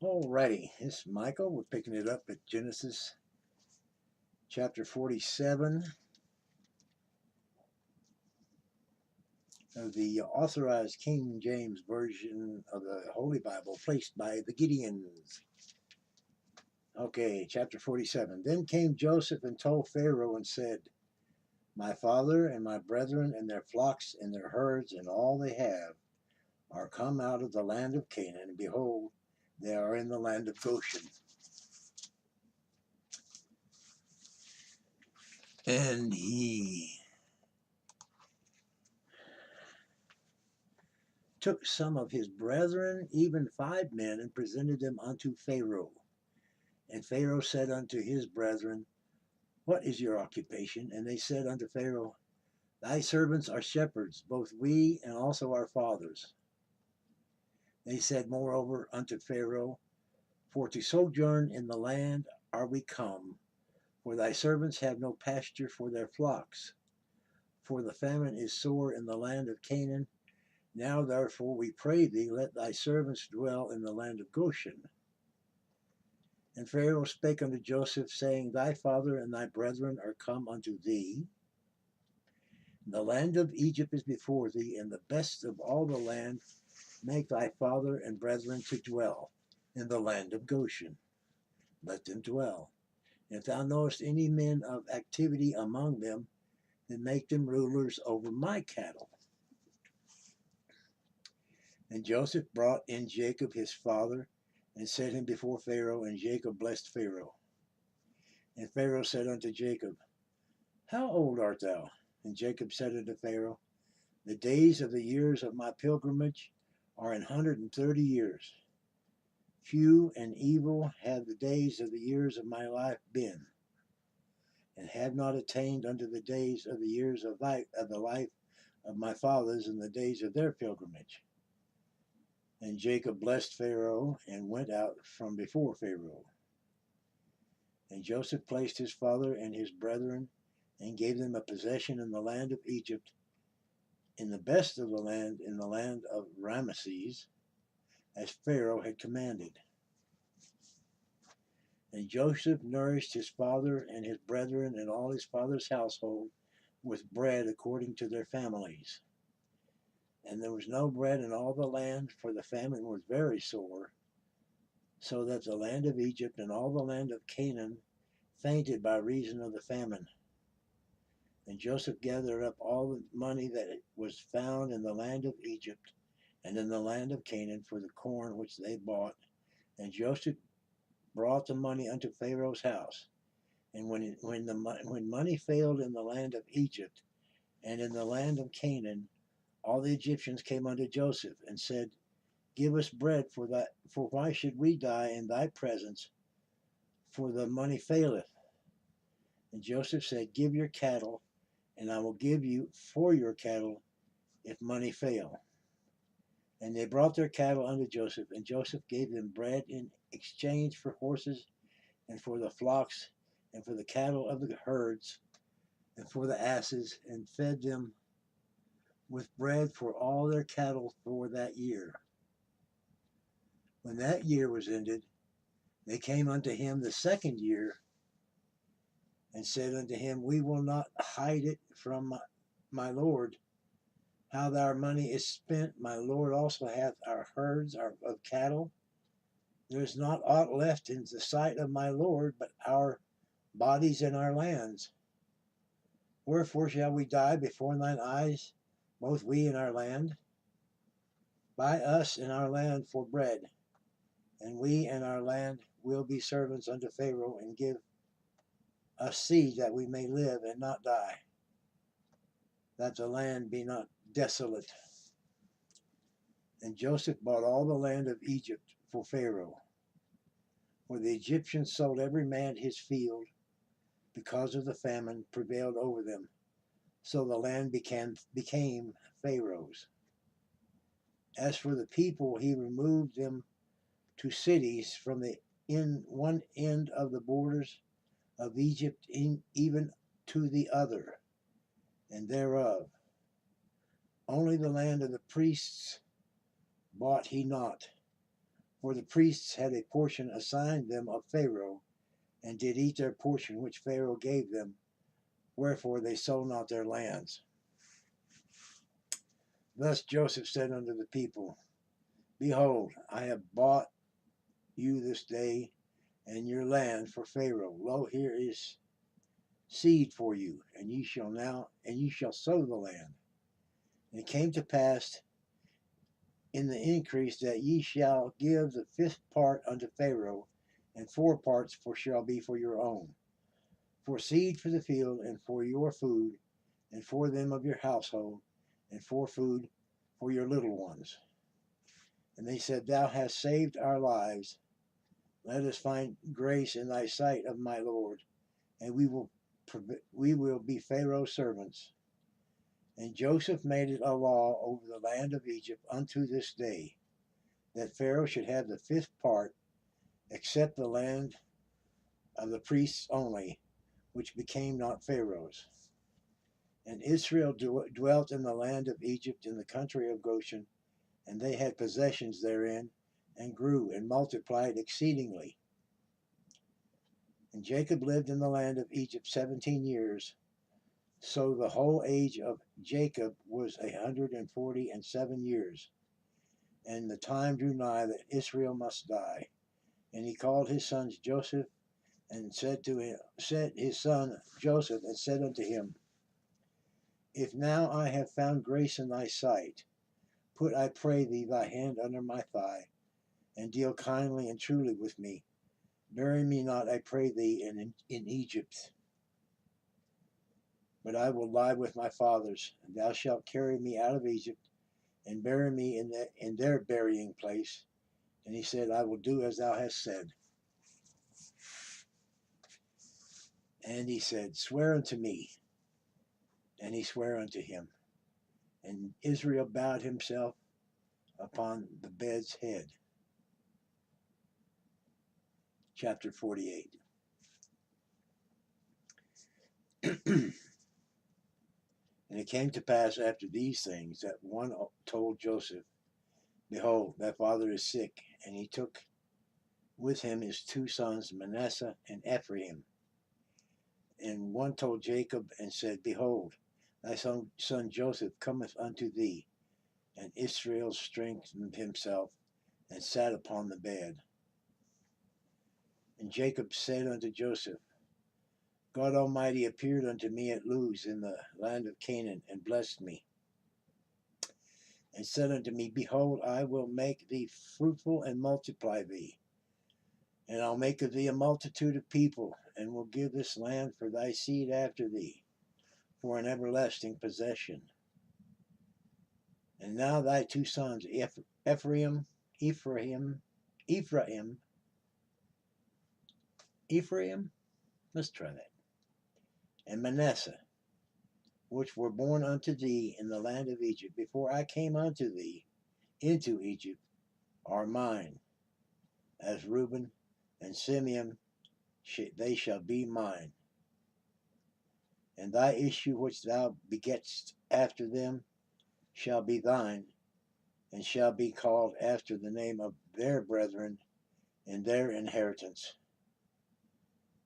Alrighty, this is Michael. We're picking it up at Genesis chapter 47 of the authorized King James Version of the Holy Bible, placed by the Gideons. Okay, chapter 47. Then came Joseph and told Pharaoh and said, My father and my brethren and their flocks and their herds and all they have are come out of the land of Canaan, and behold, they are in the land of Goshen. And he took some of his brethren, even 5 men, and presented them unto Pharaoh. And Pharaoh said unto his brethren, What is your occupation? And they said unto Pharaoh, Thy servants are shepherds, both we and also our fathers. They said moreover unto Pharaoh, For to sojourn in the land are we come, for thy servants have no pasture for their flocks. For the famine is sore in the land of Canaan. Now therefore we pray thee, let thy servants dwell in the land of Goshen. And Pharaoh spake unto Joseph, saying, Thy father and thy brethren are come unto thee. The land of Egypt is before thee, and the best of all the land make thy father and brethren to dwell in the land of Goshen. Let them dwell. And if thou knowest any men of activity among them, then make them rulers over my cattle. And Joseph brought in Jacob his father, and set him before Pharaoh, and Jacob blessed Pharaoh. And Pharaoh said unto Jacob, How old art thou? And Jacob said unto Pharaoh, The days of the years of my pilgrimage are 130 years. Few and evil have the days of the years of my life been, and have not attained unto the days of the years of the life of my fathers in the days of their pilgrimage. And Jacob blessed Pharaoh, and went out from before Pharaoh. And Joseph placed his father and his brethren, and gave them a possession in the land of Egypt, in the best of the land, in the land of Ramesses, as Pharaoh had commanded. And Joseph nourished his father and his brethren and all his father's household with bread according to their families. And there was no bread in all the land, for the famine was very sore, so that the land of Egypt and all the land of Canaan fainted by reason of the famine. And Joseph gathered up all the money that was found in the land of Egypt and in the land of Canaan for the corn which they bought. And Joseph brought the money unto Pharaoh's house. And when money failed in the land of Egypt and in the land of Canaan, all the Egyptians came unto Joseph and said, Give us bread, for why should we die in thy presence? For the money faileth. And Joseph said, Give your cattle, and I will give you for your cattle if money fail. And they brought their cattle unto Joseph, and Joseph gave them bread in exchange for horses, and for the flocks, and for the cattle of the herds, and for the asses, and fed them with bread for all their cattle for that year. When that year was ended, they came unto him the second year, and said unto him, We will not hide it from my lord, how our money is spent. My lord also hath our herds of cattle. There is not aught left in the sight of my lord but our bodies and our lands. Wherefore shall we die before thine eyes, both we and our land? Buy us and our land for bread, and we and our land will be servants unto Pharaoh, and give us seed that we may live and not die, that the land be not desolate. And Joseph bought all the land of Egypt for Pharaoh, for the Egyptians sold every man his field, because of the famine prevailed over them. So the land became Pharaoh's. As for the people, he removed them to cities from the one end of the borders of Egypt even to the other, and thereof. Only the land of the priests bought he not, For the priests had a portion assigned them of Pharaoh, and did eat their portion which Pharaoh gave them, wherefore they sold not their lands. Thus Joseph said unto the people, Behold, I have bought you this day and your land for Pharaoh. Lo, here is seed for you, and ye shall sow the land. And it came to pass in the increase that ye shall give the fifth part unto Pharaoh, and 4 parts shall be for your own, for seed for the field, and for your food, and for them of your household, and for food for your little ones. And they said, Thou hast saved our lives. Let us find grace in thy sight, of my Lord, and we will be Pharaoh's servants. And Joseph made it a law over the land of Egypt unto this day, that Pharaoh should have the 5th part, except the land of the priests only, which became not Pharaoh's. And Israel dwelt in the land of Egypt, in the country of Goshen, and they had possessions therein, and grew and multiplied exceedingly. And Jacob lived in the land of Egypt 17 years. So the whole age of Jacob was 147 years. And the time drew nigh that Israel must die. And he called his sons Joseph, and said his son Joseph, and said unto him, If now I have found grace in thy sight, put, I pray thee, thy hand under my thigh, and deal kindly and truly with me. Bury me not, I pray thee, in Egypt, but I will lie with my fathers, and thou shalt carry me out of Egypt, and bury me in their burying place. And he said, I will do as thou hast said. And he said, Swear unto me. And he sware unto him. And Israel bowed himself upon the bed's head. Chapter 48. And it came to pass after these things, that one told Joseph, Behold, thy father is sick. And he took with him his 2 sons, Manasseh and Ephraim. And one told Jacob, and said, Behold, thy son Joseph cometh unto thee. And Israel strengthened himself, and sat upon the bed. And Jacob said unto Joseph, God Almighty appeared unto me at Luz in the land of Canaan, and blessed me, and said unto me, Behold, I will make thee fruitful, and multiply thee. And I'll make of thee a multitude of people, and will give this land for thy seed after thee, for an everlasting possession. And now thy 2 sons, Ephraim, let's try that, and Manasseh, which were born unto thee in the land of Egypt, before I came unto thee into Egypt, are mine. As Reuben and Simeon, they shall be mine. And thy issue which thou begettest after them shall be thine, and shall be called after the name of their brethren in their inheritance.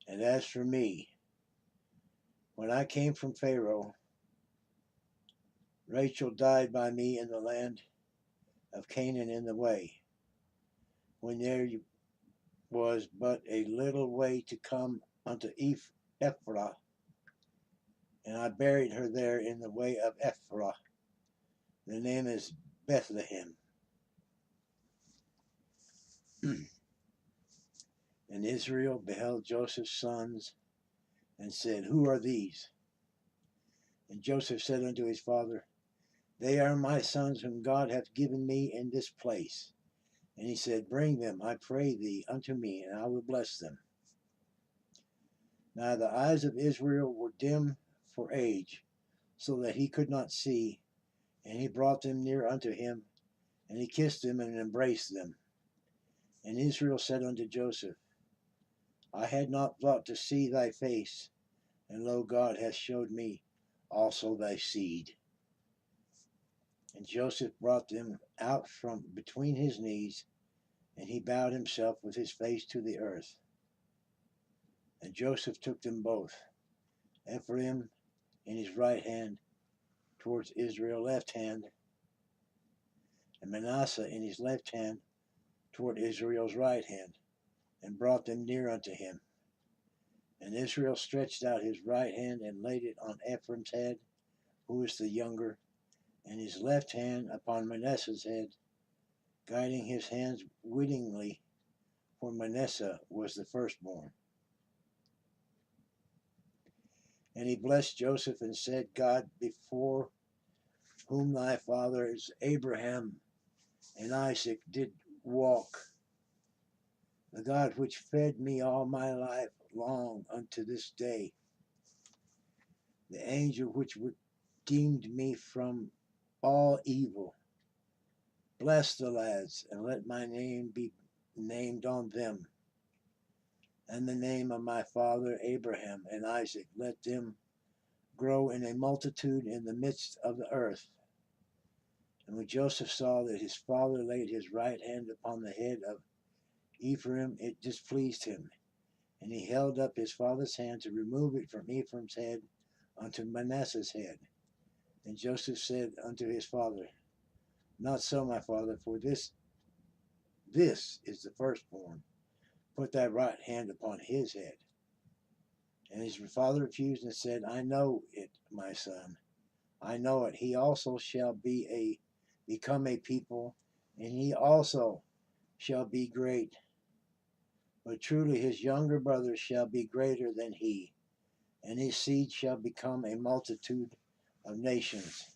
And as for me, when I came from Pharaoh, Rachel died by me in the land of Canaan in the way, when there was but a little way to come unto Ephrath, and I buried her there in the way of Ephrath. The name is Bethlehem. And Israel beheld Joseph's sons, and said, Who are these? And Joseph said unto his father, They are my sons whom God hath given me in this place. And he said, Bring them, I pray thee, unto me, and I will bless them. Now the eyes of Israel were dim for age, so that he could not see. And he brought them near unto him, and he kissed them and embraced them. And Israel said unto Joseph, I had not thought to see thy face, and lo, God hath showed me also thy seed. And Joseph brought them out from between his knees, And he bowed himself with his face to the earth. And Joseph took them both, Ephraim in his right hand towards Israel's left hand, and Manasseh in his left hand toward Israel's right hand, and brought them near unto him. And Israel stretched out his right hand and laid it on Ephraim's head, who was the younger, and his left hand upon Manasseh's head, guiding his hands wittingly, for Manasseh was the firstborn. And he blessed Joseph and said, God, before whom thy fathers Abraham and Isaac did walk, the God which fed me all my life long unto this day, the angel which redeemed me from all evil, bless the lads, and let my name be named on them, and the name of my father Abraham and Isaac, let them grow in a multitude in the midst of the earth. And when Joseph saw that his father laid his right hand upon the head of Ephraim, it displeased him. And he held up his father's hand to remove it from Ephraim's head unto Manasseh's head. And Joseph said unto his father, Not so, my father, for this is the firstborn. Put thy right hand upon his head. And his father refused and said, I know it, my son. I know it. He also shall become a people, and he also shall be great. But truly his younger brother shall be greater than he, and his seed shall become a multitude of nations.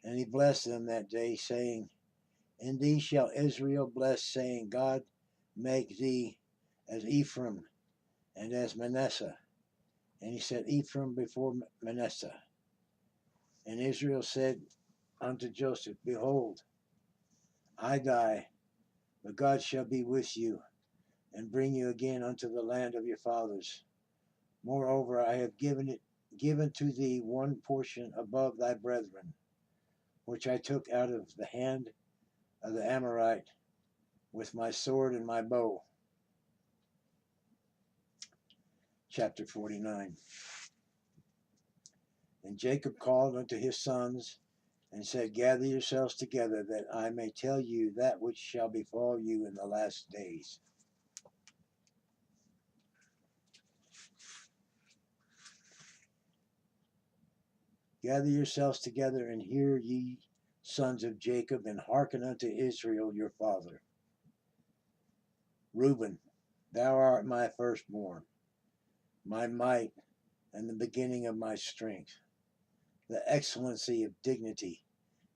And he blessed them that day, saying, In thee shall Israel bless, saying, God make thee as Ephraim and as Manasseh. And he set Ephraim before Manasseh. And Israel said unto Joseph, Behold, I die, but God shall be with you, and bring you again unto the land of your fathers. Moreover, I have given to thee one portion above thy brethren, which I took out of the hand of the Amorite with my sword and my bow. Chapter 49. And Jacob called unto his sons, and said, Gather yourselves together, that I may tell you that which shall befall you in the last days. Gather yourselves together, and hear, ye sons of Jacob, and hearken unto Israel your father. Reuben, thou art my firstborn, my might, and the beginning of my strength, the excellency of dignity,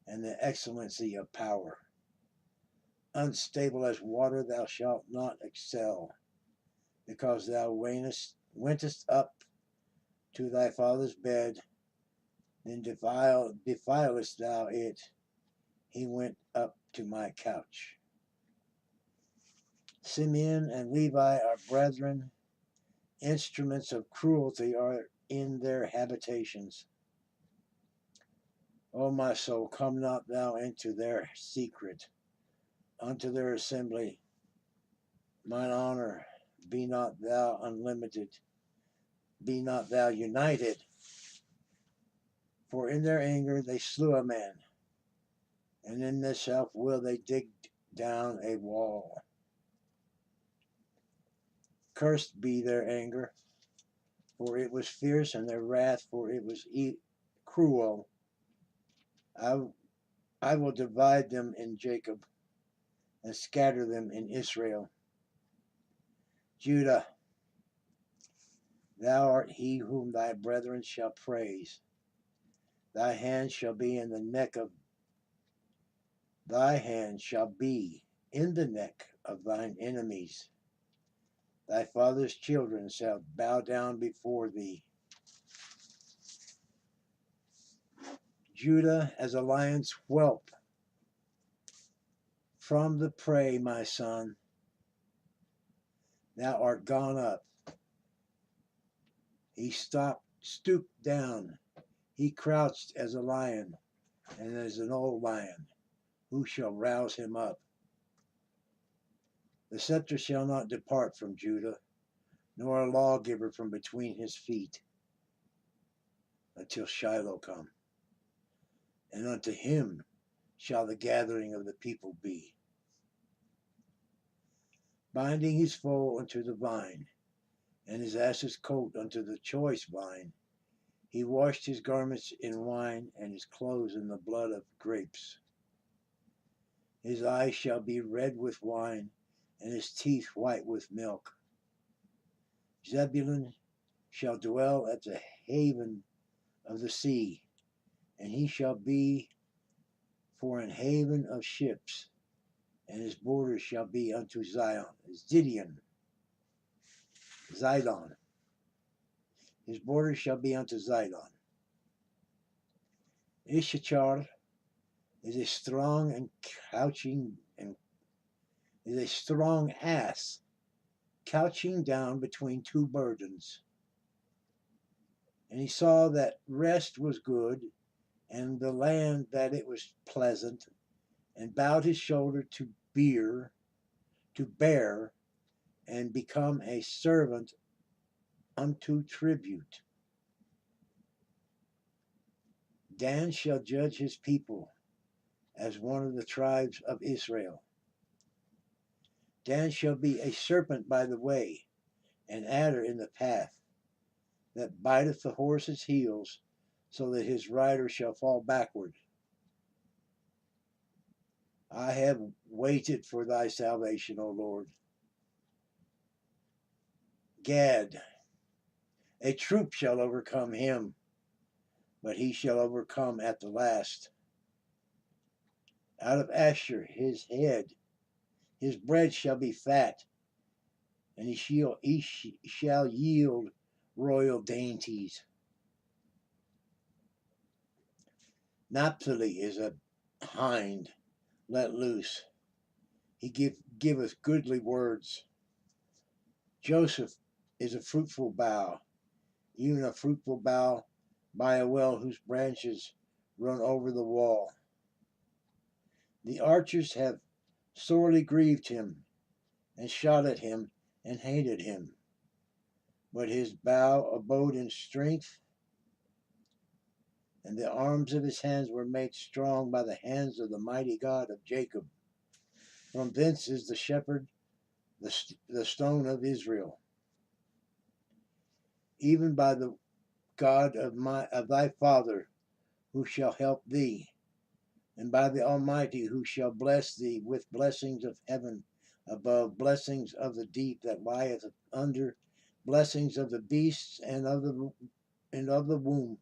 and the excellency of power. Unstable as water thou shalt not excel, because thou wentest up to thy father's bed, then defilest thou it. He went up to my couch. Simeon and Levi are brethren. Instruments of cruelty are in their habitations. O my soul, come not thou into their secret, unto their assembly. Mine honor, be not thou unlimited, be not thou united. For in their anger they slew a man, and in their self will they dig down a wall. Cursed be their anger, for it was fierce, and their wrath, for it was cruel. I will divide them in Jacob, and scatter them in Israel. Judah, thou art he whom thy brethren shall praise. Thy hand shall be in the neck of thine enemies. Thy father's children shall bow down before thee. Judah as a lion's whelp from the prey, my son. Thou art gone up. He stooped down. He crouched as a lion, and as an old lion. Who shall rouse him up? The scepter shall not depart from Judah, nor a lawgiver from between his feet, until Shiloh come. And unto him shall the gathering of the people be. Binding his foal unto the vine, and his ass's coat unto the choice vine, he washed his garments in wine, and his clothes in the blood of grapes. His eyes shall be red with wine, and his teeth white with milk. Zebulun shall dwell at the haven of the sea, and he shall be for an haven of ships, and his borders shall be unto Zion. Zidon. His borders shall be unto Zidon. Issachar is a strong and couching and is a strong ass, couching down between two burdens. And he saw that rest was good, and the land that it was pleasant, and bowed his shoulder to bear, and become a servant unto tribute. Dan shall judge his people as one of the tribes of Israel. Dan shall be a serpent by the way, an adder in the path, that biteth the horse's heels, so that his rider shall fall backward. I have waited for thy salvation, O Lord. Gad, a troop shall overcome him, but he shall overcome at the last. Out of Asher his bread shall be fat, and he shall yield royal dainties. Naphtali is a hind let loose. He giveth goodly words. Joseph is a fruitful bough, even a fruitful bough by a well whose branches run over the wall. The archers have sorely grieved him, and shot at him, and hated him. But his bow abode in strength, and the arms of his hands were made strong by the hands of the mighty God of Jacob. From thence is the shepherd, the stone of Israel, even by the God of thy father, who shall help thee, and by the Almighty, who shall bless thee with blessings of heaven above, blessings of the deep that lieth under, blessings of the beasts and of the womb.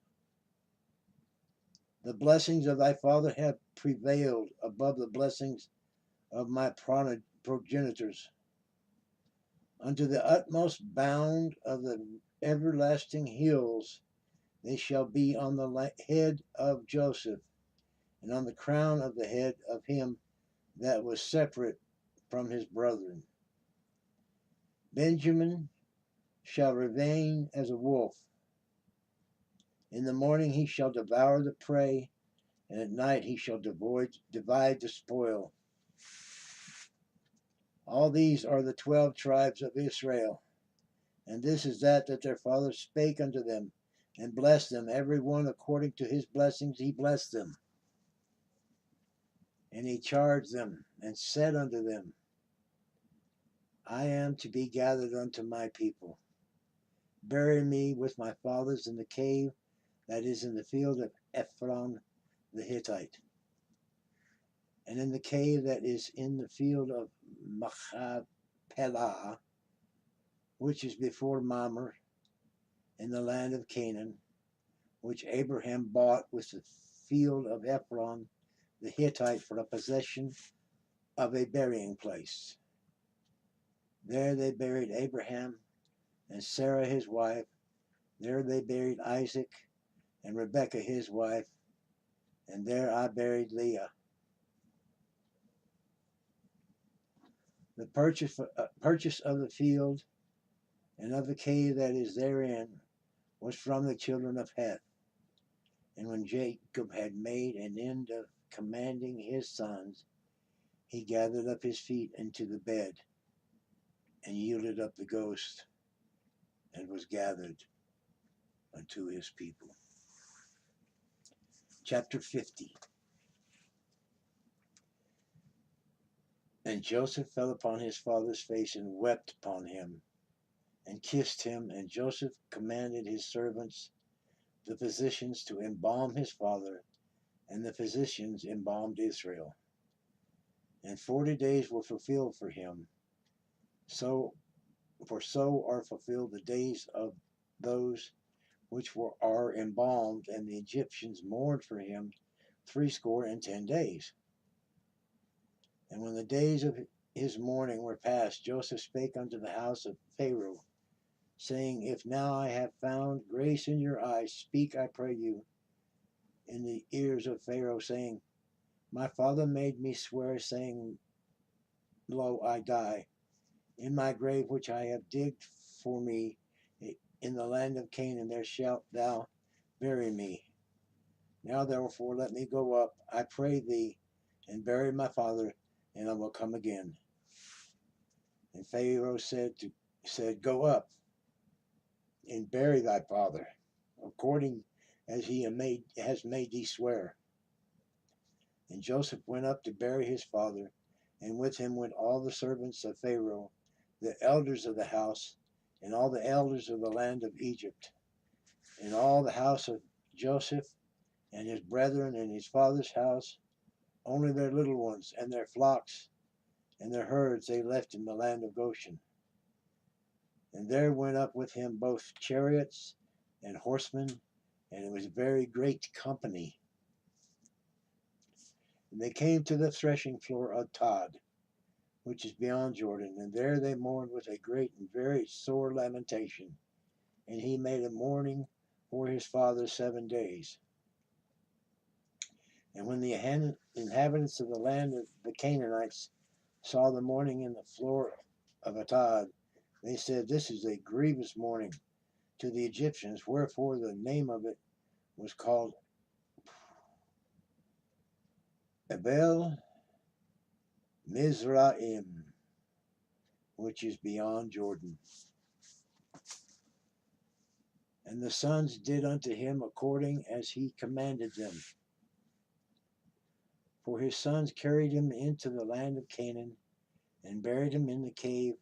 The blessings of thy father have prevailed above the blessings of my progenitors. Unto the utmost bound of the everlasting hills they shall be on the head of Joseph, and on the crown of the head of him that was separate from his brethren. Benjamin shall remain as a wolf. In the morning he shall devour the prey, and at night he shall divide the spoil. All these are the 12 tribes of Israel, and this is that their father spake unto them, and blessed them, every one according to his blessings he blessed them. And he charged them, and said unto them, I am to be gathered unto my people. Bury me with my fathers in the cave that is in the field of Ephron the Hittite, and in the cave that is in the field of Machpelah, which is before Mamre, in the land of Canaan, which Abraham bought with the field of Ephron the Hittite for a possession of a burying place. There they buried Abraham and Sarah his wife. There they buried Isaac and Rebekah his wife, and there I buried Leah. The purchase of the field and of the cave that is therein was from the children of Heth. And when Jacob had made an end of commanding his sons, he gathered up his feet into the bed. and yielded up the ghost, and was gathered unto his people. Chapter 50. And Joseph fell upon his father's face and wept upon him, and kissed him. And Joseph commanded his servants, the physicians, to embalm his father, and the physicians embalmed Israel. And 40 days were fulfilled for him. So are fulfilled the days of those which are embalmed, and the Egyptians mourned for him 60 days. And when the days of his mourning were past, Joseph spake unto the house of Pharaoh, saying, If now I have found grace in your eyes, speak, I pray you, in the ears of Pharaoh, saying, My father made me swear, saying, Lo, I die in my grave which I have digged for me in the land of Canaan, there shalt thou bury me. Now therefore let me go up, I pray thee, and bury my father, and I will come again. And Pharaoh said, Go up and bury thy father, according as he has made thee swear. And Joseph went up to bury his father, and with him went all the servants of Pharaoh, the elders of the house, and all the elders of the land of Egypt, and all the house of Joseph, and his brethren, and his father's house. Only their little ones, and their flocks, and their herds they left in the land of Goshen. And there went up with him both chariots and horsemen, and it was a very great company. And they came to the threshing floor of Todd, which is beyond Jordan, and there they mourned with a great and very sore lamentation. And he made a mourning for his father 7 days. And when the inhabitants of the land of the Canaanites saw the mourning in the floor of Atad, they said, This is a grievous mourning to the Egyptians, wherefore the name of it was called Abel Mizraim, which is beyond Jordan. And the sons did unto him according as he commanded them. For his sons carried him into the land of Canaan, and buried him in the cave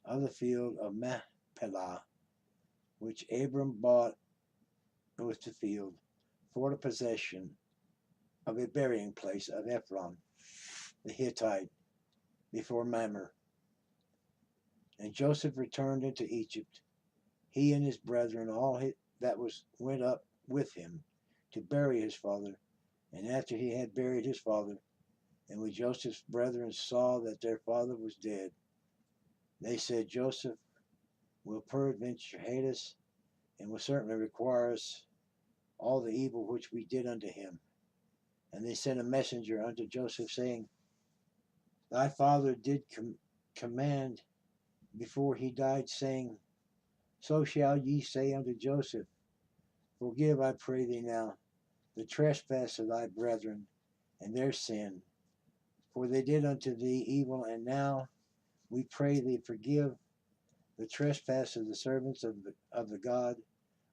of the field of Machpelah, which Abram bought with the field for the possession of a burying place of Ephron the Hittite before Mamre. And Joseph returned into Egypt, he and his brethren, all that went up with him to bury his father. And after he had buried his father, and when Joseph's brethren saw that their father was dead, they said, Joseph will peradventure hate us, and will certainly require us all the evil which we did unto him. And they sent a messenger unto Joseph, saying, Thy father did command before he died, saying, So shall ye say unto Joseph, Forgive, I pray thee now, the trespass of thy brethren, and their sin, for they did unto thee evil, and now we pray thee forgive the trespass of the servants of the God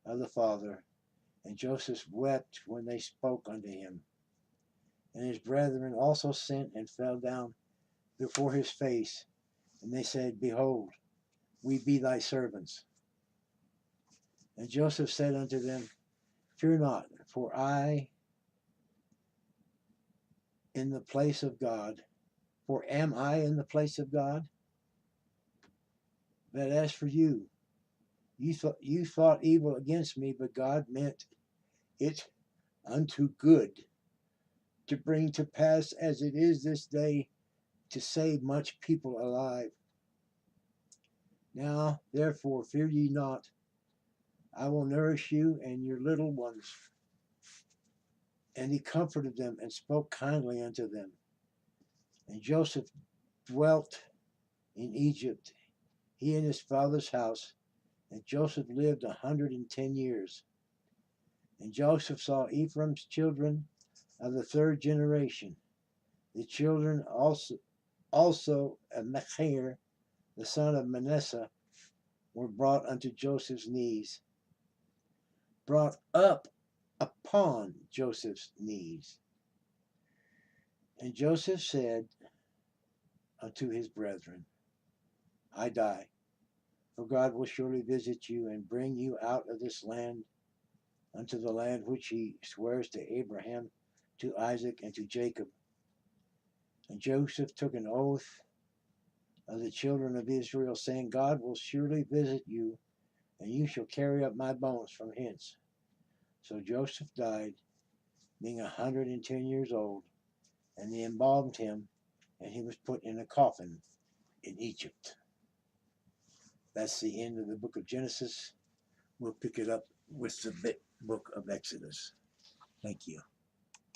of the Father. And Joseph wept when they spoke unto him. And his brethren also sent and fell down before his face, and they said, Behold, we be thy servants. And Joseph said unto them, Fear not, for I in the place of God, for am I in the place of God? But as for you, you thought evil against me, but God meant it unto good, to bring to pass as it is this day, to save much people alive. Now, therefore, fear ye not. I will nourish you and your little ones. And he comforted them and spoke kindly unto them. And Joseph dwelt in Egypt, he and his father's house. And Joseph lived 110 years. And Joseph saw Ephraim's children of the 3rd generation, the children also of Machir, the son of Manasseh, were brought unto Joseph's knees, brought up upon Joseph's knees. And Joseph said unto his brethren, I die, for God will surely visit you and bring you out of this land unto the land which he swears to Abraham, to Isaac, and to Jacob. And Joseph took an oath of the children of Israel, saying, God will surely visit you, and you shall carry up my bones from hence. So Joseph died, being 110 years old, and they embalmed him, and he was put in a coffin in Egypt. That's the end of the book of Genesis. We'll pick it up with the book of Exodus. Thank you.